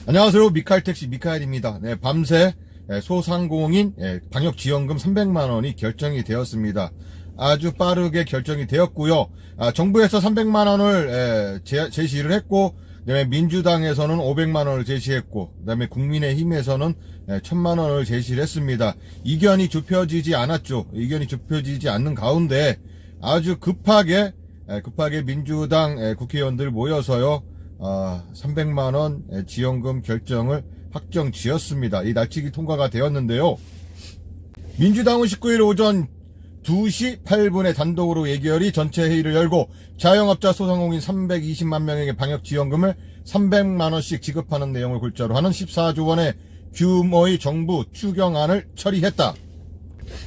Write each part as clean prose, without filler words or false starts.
안녕하세요. 미카엘택시 미카엘입니다. 네, 밤새 소상공인 방역지원금 300만원이 결정이 되었습니다. 아주 빠르게 결정이 되었고요. 정부에서 300만원을 제시를 했고, 그다음에 민주당에서는 500만원을 제시했고, 그다음에 국민의힘에서는 1000만원을 제시를 했습니다. 이견이 좁혀지지 않았죠. 이견이 좁혀지지 않는 가운데 아주 급하게 민주당 국회의원들 모여서요, 300만원 지원금 결정을 확정 지었습니다. 이 날치기 통과가 되었는데요. 민주당은 19일 오전 2시 8분에 단독으로 예결위 전체 회의를 열고 자영업자 소상공인 320만 명에게 방역지원금을 300만원씩 지급하는 내용을 골자로 하는 14조 원의 규모의 정부 추경안을 처리했다.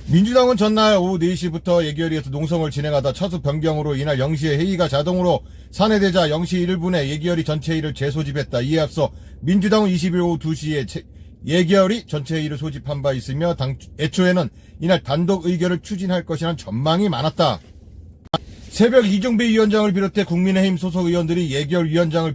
민주당은 전날 오후 4시부터 예결위에서 농성을 진행하다 차수 변경으로 이날 0시에 회의가 자동으로 산회되자 0시 1분에 예결위 전체 회의를 재소집했다. 이에 앞서 민주당은 20일 오후 2시에 예결위 전체 회의를 소집한 바 있으며 애초에는 이날 단독 의결을 추진할 것이라는 전망이 많았다. 새벽 이종배 위원장을 비롯해 국민의힘 소속 의원들이 예결위원장을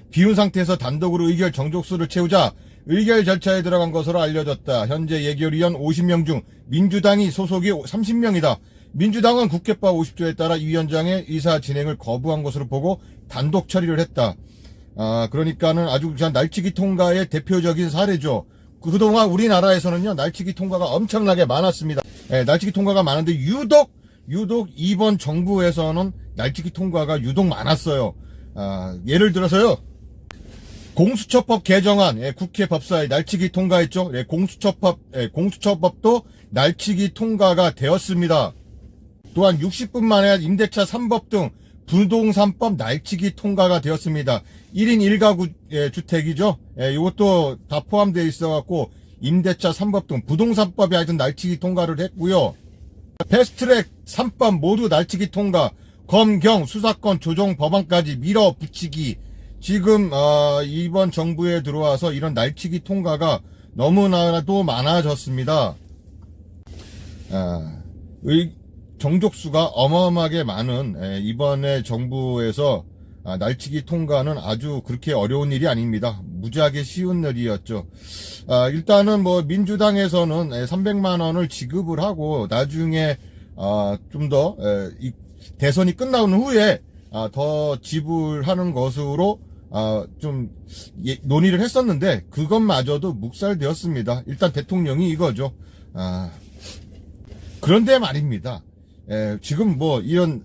비운 상태에서 단독으로 의결 정족수를 채우자 의결 절차에 들어간 것으로 알려졌다. 현재 예결위원 50명 중 민주당이 소속이 30명이다. 민주당은 국회법 50조에 따라 이 위원장의 의사 진행을 거부한 것으로 보고 단독 처리를 했다. 그러니까는 아주 그냥 날치기 통과의 대표적인 사례죠. 그동안 우리나라에서는요, 날치기 통과가 엄청나게 많았습니다. 날치기 통과가 많은데 유독 이번 정부에서는 날치기 통과가 유독 많았어요. 예를 들어서요, 공수처법 개정안, 국회 법사위 날치기 통과했죠. 공수처법도 날치기 통과가 되었습니다. 또한 60분 만에 임대차 3법 등 부동산법 날치기 통과가 되었습니다. 1인 1가구 주택이죠. 이것도 다 포함되어 있어갖고 임대차 3법 등 부동산법이 하여튼 날치기 통과를 했고요. 패스트트랙 3법 모두 날치기 통과, 검경 수사권 조정 법안까지 밀어붙이기. 지금 이번 정부에 들어와서 이런 날치기 통과가 너무나도 많아졌습니다. 정족수가 어마어마하게 많은 이번에 정부에서 날치기 통과는 아주 그렇게 어려운 일이 아닙니다. 무지하게 쉬운 일이었죠. 일단은 뭐 민주당에서는 300만 원을 지급을 하고 나중에 좀 더 대선이 끝나온 후에 더 지불하는 것으로 좀 논의를 했었는데 그것마저도 묵살되었습니다. 일단 대통령이 이거죠. 그런데 말입니다. 지금 뭐 이런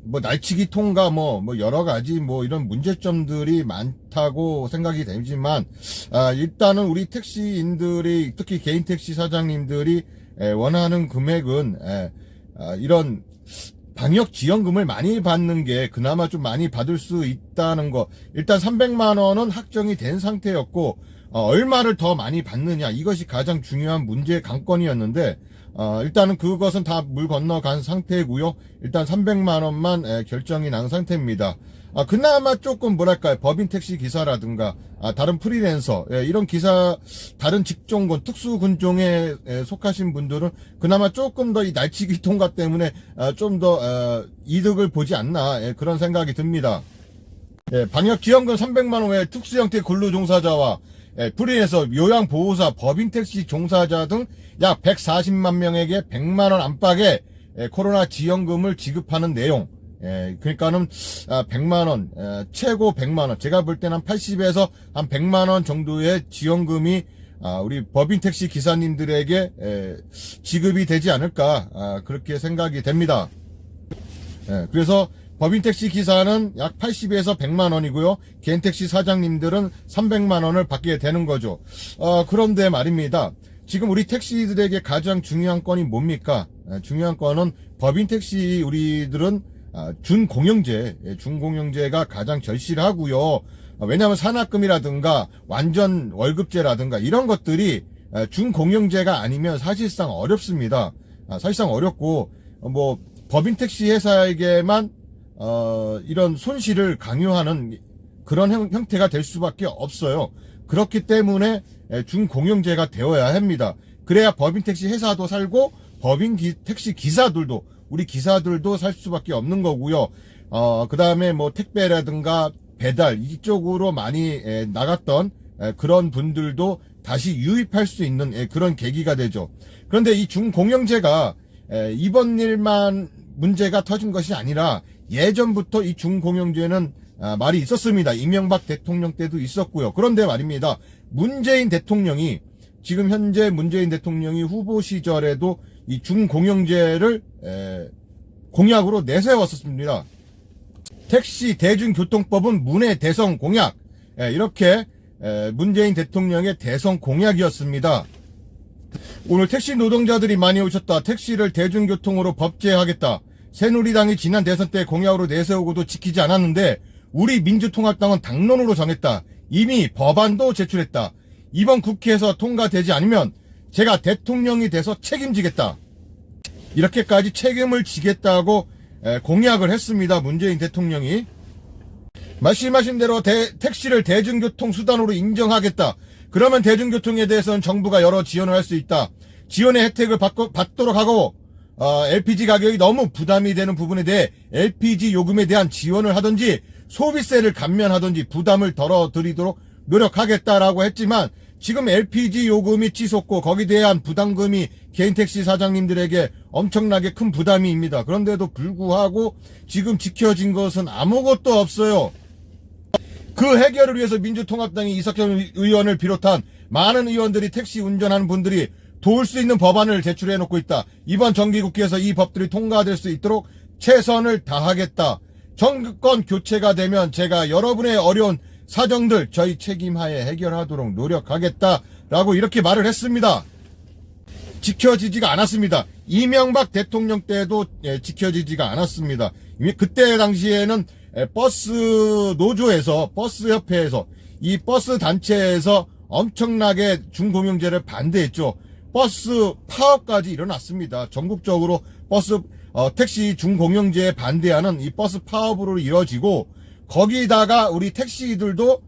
날치기 통과 뭐 여러 가지 이런 문제점들이 많다고 생각이 되지만 일단은 우리 택시인들이, 특히 개인 택시 사장님들이 원하는 금액은 이런 방역 지원금을 많이 받는 게 그나마 좀 많이 받을 수 있다는 거. 일단 300만 원은 확정이 된 상태였고 얼마를 더 많이 받느냐, 이것이 가장 중요한 문제의 관건이었는데 일단은 그것은 다 물 건너간 상태고요. 일단 300만 원만 결정이 난 상태입니다. 그나마 조금 뭐랄까요, 법인 택시 기사라든가 다른 프리랜서, 이런 기사, 다른 직종군, 특수군종에 속하신 분들은 그나마 조금 더 이 날치기 통과 때문에 좀 더 이득을 보지 않나, 그런 생각이 듭니다. 방역지원금 300만 원 외에 특수형태 근로종사자와 프리랜서, 요양보호사, 법인택시 종사자 등 약 140만 명에게 100만 원 안팎의 코로나 지원금을 지급하는 내용. 그러니까는 100만 원, 최고 100만 원. 제가 볼 때는 한 80에서 한 100만 원 정도의 지원금이 우리 법인택시 기사님들에게 지급이 되지 않을까, 그렇게 생각이 됩니다. 그래서 법인택시 기사는 약 80에서 100만 원이고요. 개인택시 사장님들은 300만 원을 받게 되는 거죠. 그런데 말입니다. 지금 우리 택시들에게 가장 중요한 건이 뭡니까? 중요한 건은 법인택시 우리들은 준공영제가 가장 절실하고요. 왜냐하면 산학금이라든가 완전 월급제라든가 이런 것들이 준공영제가 아니면 사실상 어렵습니다. 사실상 어렵고 법인택시 회사에게만 이런 손실을 강요하는 그런 형태가 될 수밖에 없어요. 그렇기 때문에 준공영제가 되어야 합니다. 그래야 법인택시 회사도 살고 택시 기사들도, 우리 기사들도 살 수밖에 없는 거고요. 그 다음에 택배라든가 배달 이쪽으로 많이 나갔던 그런 분들도 다시 유입할 수 있는 그런 계기가 되죠. 그런데 이 중공영제가 이번 일만 문제가 터진 것이 아니라 예전부터 이 중공영제는 말이 있었습니다. 이명박 대통령 때도 있었고요. 그런데 말입니다. 문재인 대통령이 지금 현재 문재인 대통령이 후보 시절에도 이 중공영제를 공약으로 내세웠었습니다. 택시 대중교통법은 문의 대선 공약, 이렇게 문재인 대통령의 대선 공약이었습니다. 오늘 택시 노동자들이 많이 오셨다. 택시를 대중교통으로 법제하겠다. 새누리당이 지난 대선 때 공약으로 내세우고도 지키지 않았는데 우리 민주통합당은 당론으로 정했다. 이미 법안도 제출했다. 이번 국회에서 통과되지 않으면 제가 대통령이 돼서 책임지겠다. 이렇게까지 책임을 지겠다고 공약을 했습니다. 문재인 대통령이. 말씀하신 대로 택시를 대중교통 수단으로 인정하겠다. 그러면 대중교통에 대해서는 정부가 여러 지원을 할 수 있다. 지원의 혜택을 받도록 하고 LPG 가격이 너무 부담이 되는 부분에 대해 LPG 요금에 대한 지원을 하든지 소비세를 감면하든지 부담을 덜어드리도록 노력하겠다라고 했지만 지금 LPG 요금이 치솟고 거기에 대한 부담금이 개인 택시 사장님들에게 엄청나게 큰 부담입니다. 그런데도 불구하고 지금 지켜진 것은 아무것도 없어요. 그 해결을 위해서 민주통합당이 이석현 의원을 비롯한 많은 의원들이 택시 운전하는 분들이 도울 수 있는 법안을 제출해놓고 있다. 이번 정기국회에서 이 법들이 통과될 수 있도록 최선을 다하겠다. 정권 교체가 되면 제가 여러분의 어려운 사정들 저희 책임하에 해결하도록 노력하겠다라고 이렇게 말을 했습니다. 지켜지지가 않았습니다. 이명박 대통령 때도 지켜지지가 않았습니다. 그때 당시에는 버스 노조에서 버스협회에서 이 버스 단체에서 엄청나게 중공영제를 반대했죠. 버스 파업까지 일어났습니다. 전국적으로 택시 중공영제에 반대하는 이 버스 파업으로 이뤄지고 거기다가 우리 택시들도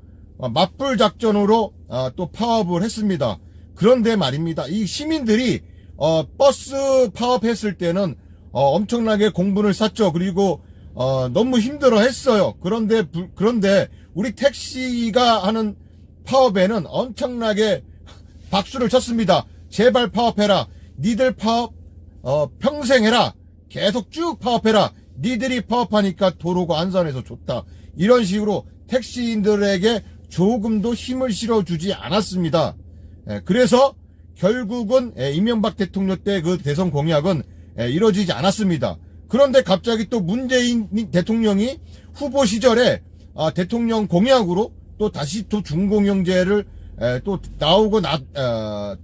맞불 작전으로 또 파업을 했습니다. 그런데 말입니다. 이 시민들이 버스 파업했을 때는 엄청나게 공분을 샀죠. 그리고 너무 힘들어 했어요. 그런데 우리 택시가 하는 파업에는 엄청나게 박수를 쳤습니다. 제발 파업해라. 니들 파업 평생 해라. 계속 쭉 파업해라. 니들이 파업하니까 도로가 안전해서 좋다. 이런 식으로 택시인들에게 조금도 힘을 실어주지 않았습니다. 그래서 결국은 이명박 대통령 때 그 대선 공약은 이루어지지 않았습니다. 그런데 갑자기 또 문재인 대통령이 후보 시절에 대통령 공약으로 또 다시 또 중공영제를 또 나오고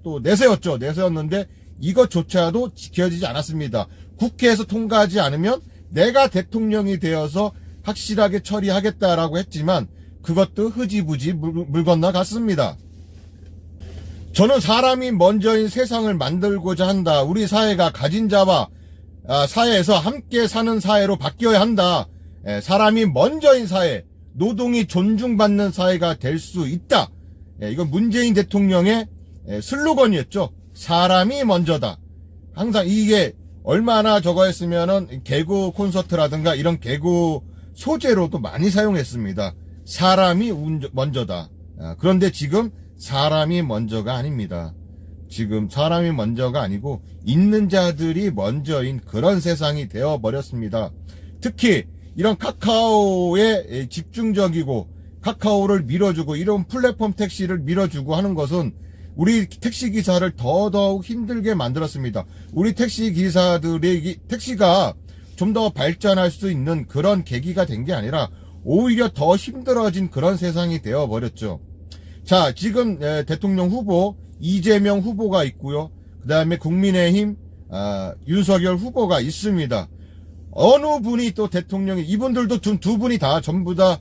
또 내세웠는데 이것조차도 지켜지지 않았습니다. 국회에서 통과하지 않으면 내가 대통령이 되어서 확실하게 처리하겠다라고 했지만 그것도 흐지부지 물 건너갔습니다. 저는 사람이 먼저인 세상을 만들고자 한다. 우리 사회가 가진 자와 사회에서 함께 사는 사회로 바뀌어야 한다. 사람이 먼저인 사회, 노동이 존중받는 사회가 될 수 있다. 이건 문재인 대통령의 슬로건이었죠. 사람이 먼저다. 항상 이게 얼마나 저거 했으면은 개그 콘서트라든가 이런 개그 소재로도 많이 사용했습니다. 사람이 먼저다. 그런데 지금 사람이 먼저가 아닙니다. 지금 사람이 먼저가 아니고 있는 자들이 먼저인 그런 세상이 되어버렸습니다. 특히 이런 카카오에 집중적이고 카카오를 밀어주고 이런 플랫폼 택시를 밀어주고 하는 것은 우리 택시기사를 더더욱 힘들게 만들었습니다. 우리 택시기사들이 택시가 좀 더 발전할 수 있는 그런 계기가 된 게 아니라 오히려 더 힘들어진 그런 세상이 되어버렸죠. 자, 지금 대통령 후보 이재명 후보가 있고요. 그 다음에 국민의힘 윤석열 후보가 있습니다. 어느 분이 또 대통령이 이분들도 두 분이 다 전부 다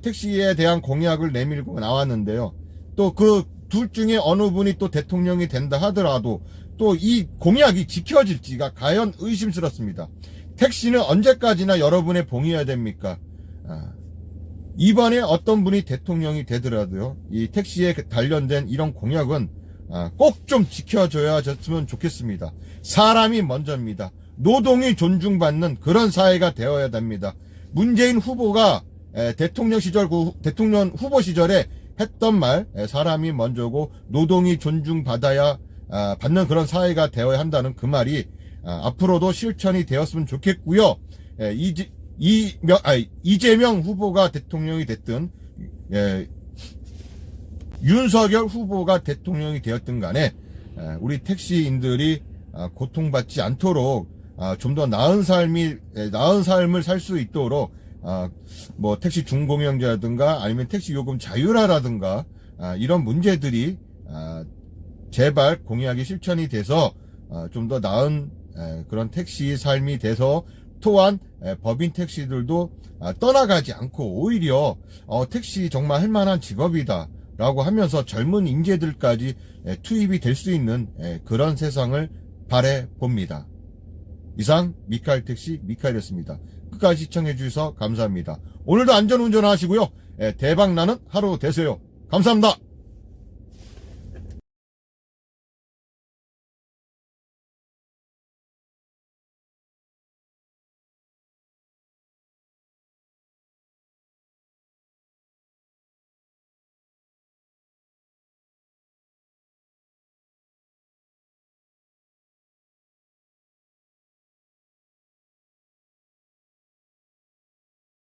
택시에 대한 공약을 내밀고 나왔는데요. 또 그 둘 중에 어느 분이 또 대통령이 된다 하더라도 또 이 공약이 지켜질지가 과연 의심스럽습니다. 택시는 언제까지나 여러분의 봉이어야 됩니까? 이번에 어떤 분이 대통령이 되더라도요. 이 택시에 관련된 이런 공약은 꼭 좀 지켜줘야졌으면 좋겠습니다. 사람이 먼저입니다. 노동이 존중받는 그런 사회가 되어야 됩니다. 문재인 후보가 대통령 후보 시절에 했던 말, 사람이 먼저고 노동이 존중받아야 받는 그런 사회가 되어야 한다는 그 말이 앞으로도 실천이 되었으면 좋겠고요. 이재명 후보가 대통령이 됐든 윤석열 후보가 대통령이 되었든 간에 우리 택시인들이 고통받지 않도록 좀 더 나은 삶을 살 수 있도록 뭐 택시 준공영제라든가 아니면 택시 요금 자율화라든가 이런 문제들이 제발 공약이 실천이 돼서 좀 더 나은 그런 택시 삶이 돼서 또한 법인 택시들도 떠나가지 않고 오히려 택시 정말 할만한 직업이다 라고 하면서 젊은 인재들까지 투입이 될 수 있는 그런 세상을 바라봅니다. 이상 미카엘택시 미카엘이었습니다. 끝까지 시청해 주셔서 감사합니다. 오늘도 안전운전 하시고요. 대박나는 하루 되세요. 감사합니다.